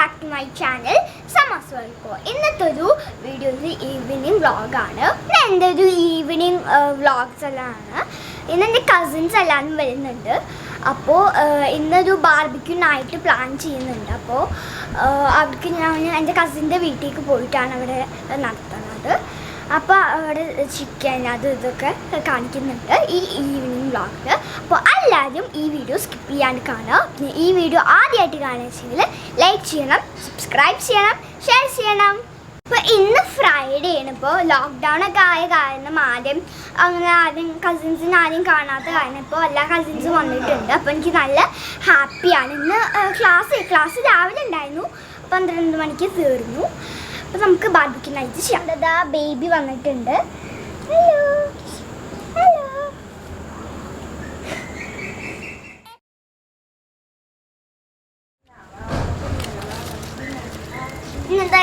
back to my channel SAMAA. ഇന്നത്തെ ഒരു video evening വ്ളോഗാണ്. എൻ്റെ ഒരു ഈവനിങ് വ്ളോഗ്സ് എല്ലാമാണ്. ഇന്ന് എൻ്റെ കസിൻസ് എല്ലാവരും വരുന്നുണ്ട്. അപ്പോൾ ഇന്നൊരു ബാർബിക്യൂ നൈറ്റ് പ്ലാൻ ചെയ്യുന്നുണ്ട്. അപ്പോൾ അവർക്ക് ഞാൻ എൻ്റെ കസിൻ്റെ വീട്ടിലേക്ക് പോയിട്ടാണ് അവിടെ നടത്തുന്നത്. അപ്പോൾ അവിടെ ചിക്കൻ അത് ഇതൊക്കെ കാണിക്കുന്നുണ്ട് ഈ ഈവനിങ് വ്ളോഗിൽ. അപ്പോൾ എല്ലാവരും ഈ വീഡിയോ സ്കിപ്പ് ചെയ്യാണ്ട് കാണുക. പിന്നെ ഈ വീഡിയോ ആദ്യമായിട്ട് കാണുകയെങ്കിൽ ലൈക്ക് ചെയ്യണം, സബ്സ്ക്രൈബ് ചെയ്യണം, ഷെയർ ചെയ്യണം. അപ്പോൾ ഇന്ന് ഫ്രൈഡേ ആണ്. ഇപ്പോൾ ലോക്ക്ഡൗൺ ഒക്കെ ആയ കാരണം ആദ്യം കസിൻസിന് ആദ്യം കാണാത്ത കാരണം ഇപ്പോൾ എല്ലാ കസിൻസും വന്നിട്ടുണ്ട്. അപ്പോൾ എനിക്ക് നല്ല ഹാപ്പിയാണ്. ഇന്ന് ക്ലാസ് രാവിലെ ഉണ്ടായിരുന്നു, 12 മണിക്ക് തീർന്നു. അപ്പോൾ നമുക്ക് ബാർബിക്യൂ നൈറ്റ് ചെയ്യാം. അതാ ബേബി വന്നിട്ടുണ്ട്. Hello hello. ഇന്നത്തെ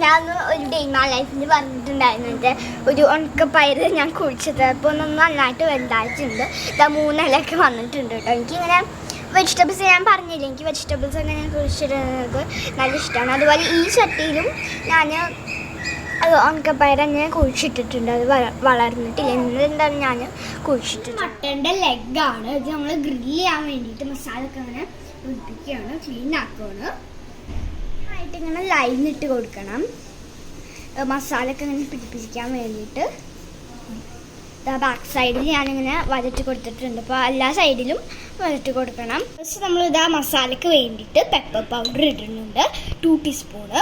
ഞാൻ ഒരു ഡേ ഇൻ മൈ ലൈഫിൽ പറഞ്ഞിട്ടുണ്ടായിരുന്നു. എൻ്റെ ഒരു ഉണക്കപ്പയർ ഞാൻ കുഴിച്ചത്. അപ്പോൾ നന്നായിട്ട് വലുതായിട്ടുണ്ട്. 3 ഇലയൊക്കെ വന്നിട്ടുണ്ട് കേട്ടോ. എനിക്കിങ്ങനെ വെജിറ്റബിൾസ് ഞാൻ പറഞ്ഞില്ല, എനിക്ക് വെജിറ്റബിൾസ് ഒക്കെ ഞാൻ കുഴിച്ചിടുന്നത് നല്ല ഇഷ്ടമാണ്. അതുപോലെ ഈ ചട്ടിയിലും ഞാൻ ഉണക്കപ്പയർ ഞാൻ കുഴിച്ചിട്ടിട്ടുണ്ട്. അത് വളർന്നിട്ടില്ല, എന്താണ് ഞാൻ കുഴിച്ചിട്ടുണ്ട്. മട്ടൻ്റെ ലെഗാണ് ഇത്. നമ്മൾ ഗ്രില്ല് ചെയ്യാൻ വേണ്ടിയിട്ട് മസാല ഒക്കെ അങ്ങനെ ഒഴിപ്പിക്കുകയാണ്, ക്ലീൻ ആക്കുകയാണ്. ആയിട്ട് ഇങ്ങനെ ലൈൻ ഇട്ട് കൊടുക്കണം, മസാല ഒക്കെ ഇങ്ങനെ പിടിപ്പിക്കാൻ വേണ്ടിയിട്ട്. ബാക്ക് സൈഡിൽ ഞാനിങ്ങനെ വരട്ടി കൊടുത്തിട്ടുണ്ട്. അപ്പോൾ എല്ലാ സൈഡിലും വരട്ടി കൊടുക്കണം. ഫസ്റ്റ് നമ്മൾ ഇതാ മസാലയ്ക്ക് വേണ്ടിയിട്ട് പെപ്പർ പൗഡർ ഇടുന്നുണ്ട്, 2 ടീസ്പൂണ്.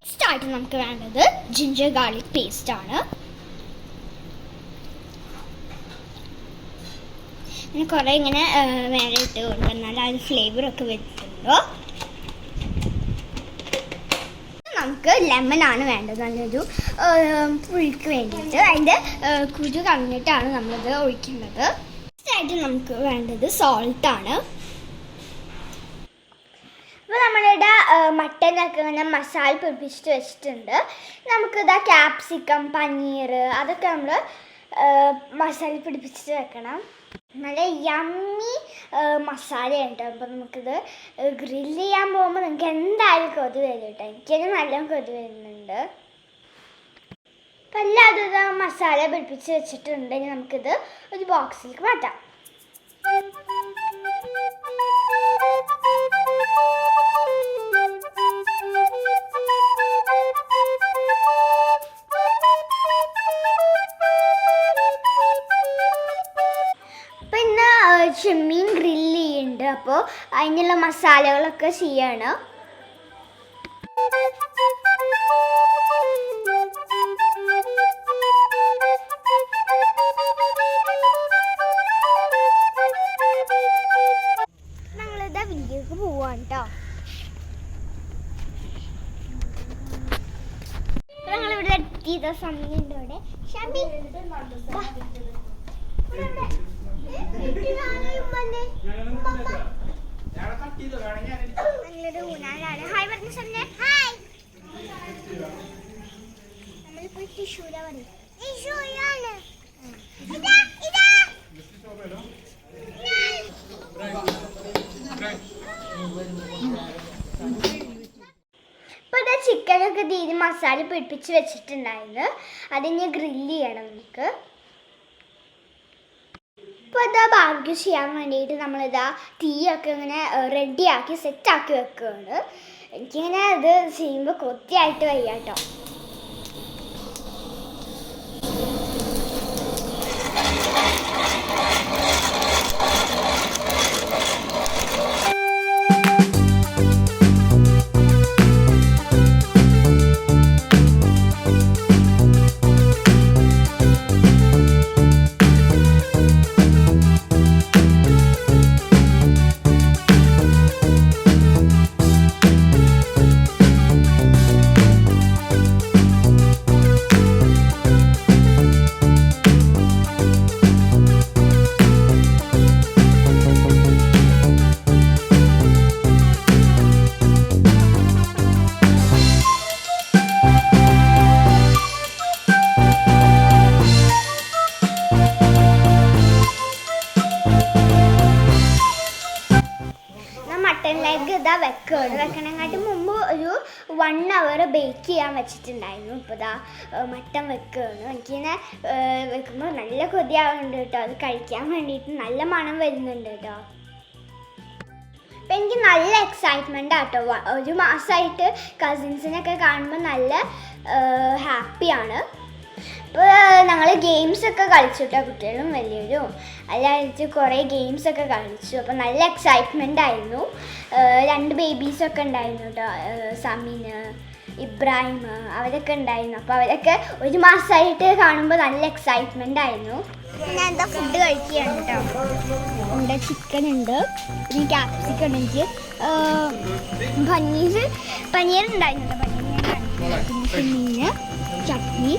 നെക്സ്റ്റ് ആയിട്ട് നമുക്ക് വേണ്ടത് ജിഞ്ചർ ഗാർലിക് പേസ്റ്റ് ആണ്. ഇങ്ങനെ കുറേ ഇങ്ങനെ മേലെ ഇട്ട് കൊടുക്കുന്നാൽ അത് ഫ്ലേവറൊക്കെ വരുന്നുണ്ടോ. നമുക്ക് ലെമണാണ് വേണ്ടത്, നല്ലൊരു പുളിക്ക് വേണ്ടിയിട്ട്. അതിൻ്റെ കുരു കളഞ്ഞിട്ടാണ് നമ്മളിത് ഒഴിക്കുന്നത്. നെക്സ്റ്റായിട്ട് നമുക്ക് വേണ്ടത് സോൾട്ടാണ്. അപ്പോൾ നമ്മളിവിടെ മട്ടനൊക്കെ ഇങ്ങനെ മസാല പിടിപ്പിച്ചിട്ട് വെച്ചിട്ടുണ്ട്. നമുക്കിതാ ക്യാപ്സിക്കം, പനീർ അതൊക്കെ നമ്മൾ മസാല പിടിപ്പിച്ചിട്ട് വെക്കണം. നല്ല യമ്മി മസാലയുണ്ട്. അപ്പോൾ നമുക്കിത് ഗ്രില്ല് ചെയ്യാൻ പോകുമ്പോൾ നിങ്ങൾക്ക് എന്തായാലും കൊതി വരും കേട്ടോ. എനിക്കത് നല്ല കൊതി വരുന്നുണ്ട്. അപ്പം എല്ലാതും മസാല പിടിപ്പിച്ച് വെച്ചിട്ടുണ്ടെങ്കിൽ നമുക്കിത് ഒരു ബോക്സിലേക്ക് മാറ്റാം. ചെമ്മീൻ ഗ്രില്ല് ചെയ്യുന്നുണ്ട്. അപ്പോൾ അതിനുള്ള മസാലകളൊക്കെ ചെയ്യണം. ഞങ്ങളിതാ വീഡിയോക്ക് പോവാണ് കേട്ടോ. ഞങ്ങളിവിടെ എത്തിയ സമയമുണ്ട്. ഇവിടെ ഹായ് പറഞ്ഞു സന്നെ. ഹായ്. നമ്മളിപ്പോൾ ടിഷ്യൂല പറയും. ഇപ്പോൾ ഇതാ ചിക്കനൊക്കെ തീരെ മസാല പിടിപ്പിച്ച് വെച്ചിട്ടുണ്ടായിരുന്നു. അതിന് ഗ്രില്ല് ചെയ്യണം നമുക്ക്. ഇപ്പോൾ ഇതാ ബാർബിക്യൂ ചെയ്യാൻ വേണ്ടിയിട്ട് നമ്മളിതാ തീയൊക്കെ ഇങ്ങനെ റെഡിയാക്കി സെറ്റാക്കി വെക്കുകയാണ്. എനിക്കിങ്ങനെ ഇത് ചെയ്യുമ്പോൾ കൊത്തിയായിട്ട് വയ്യ കേട്ടോ. മട്ടൺ ലെഗ് ഇതാ വെക്കണങ്ങാട്ടി മുമ്പ് ഒരു 1 hour ബേക്ക് ചെയ്യാൻ വെച്ചിട്ടുണ്ടായിരുന്നു. ഇപ്പോൾ ഇതാ മട്ടൺ വെക്കുകയാണ്. എനിക്കിങ്ങനെ വെക്കുമ്പോൾ നല്ല കൊതിയാവുന്നുണ്ട് കേട്ടോ. അത് കഴിക്കാൻ വേണ്ടിയിട്ട് നല്ല മണം വരുന്നുണ്ട് കേട്ടോ. അപ്പം എനിക്ക് നല്ല എക്സൈറ്റ്മെൻ്റ് ആട്ടോ. 1 മാസമായിട്ട് കസിൻസിനൊക്കെ കാണുമ്പോൾ നല്ല ഹാപ്പിയാണ്. ഇപ്പോൾ ഞങ്ങൾ ഗെയിംസൊക്കെ കളിച്ചു കേട്ടോ, കുട്ടികളും വലിയവരും എല്ലാവരും കുറേ ഗെയിംസൊക്കെ കളിച്ചു. അപ്പോൾ നല്ല എക്സൈറ്റ്മെൻ്റ് ആയിരുന്നു. 2 ബേബീസൊക്കെ ഉണ്ടായിരുന്നു കേട്ടോ, സമീന് ഇബ്രാഹിം അവരൊക്കെ ഉണ്ടായിരുന്നു. അപ്പോൾ അവരൊക്കെ 1 മാസമായിട്ട് കാണുമ്പോൾ നല്ല എക്സൈറ്റ്മെൻ്റ് ആയിരുന്നു. ഞാൻ എന്താ ഫുഡ് കഴിക്കുകയാണ് കേട്ടോ. ഉണ്ട് ചിക്കൻ ഉണ്ട്, പിന്നെ ക്യാപ്സിക്കം ഉണ്ട്, എനിക്ക് പനീർ ഉണ്ടായിരുന്നു കേട്ടോ. പിന്നെ മീന് ചട്നി.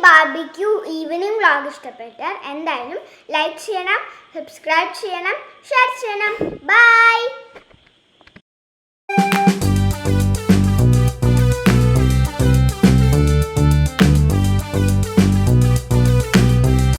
ബാർബിക്യൂ ഈവനിങ് വ്ളോഗ് ഇഷ്ടപ്പെട്ടാൽ എന്തായാലും ലൈക്ക് ചെയ്യണം, സബ്സ്ക്രൈബ് ചെയ്യണം, ഷെയർ ചെയ്യണം. ബൈ.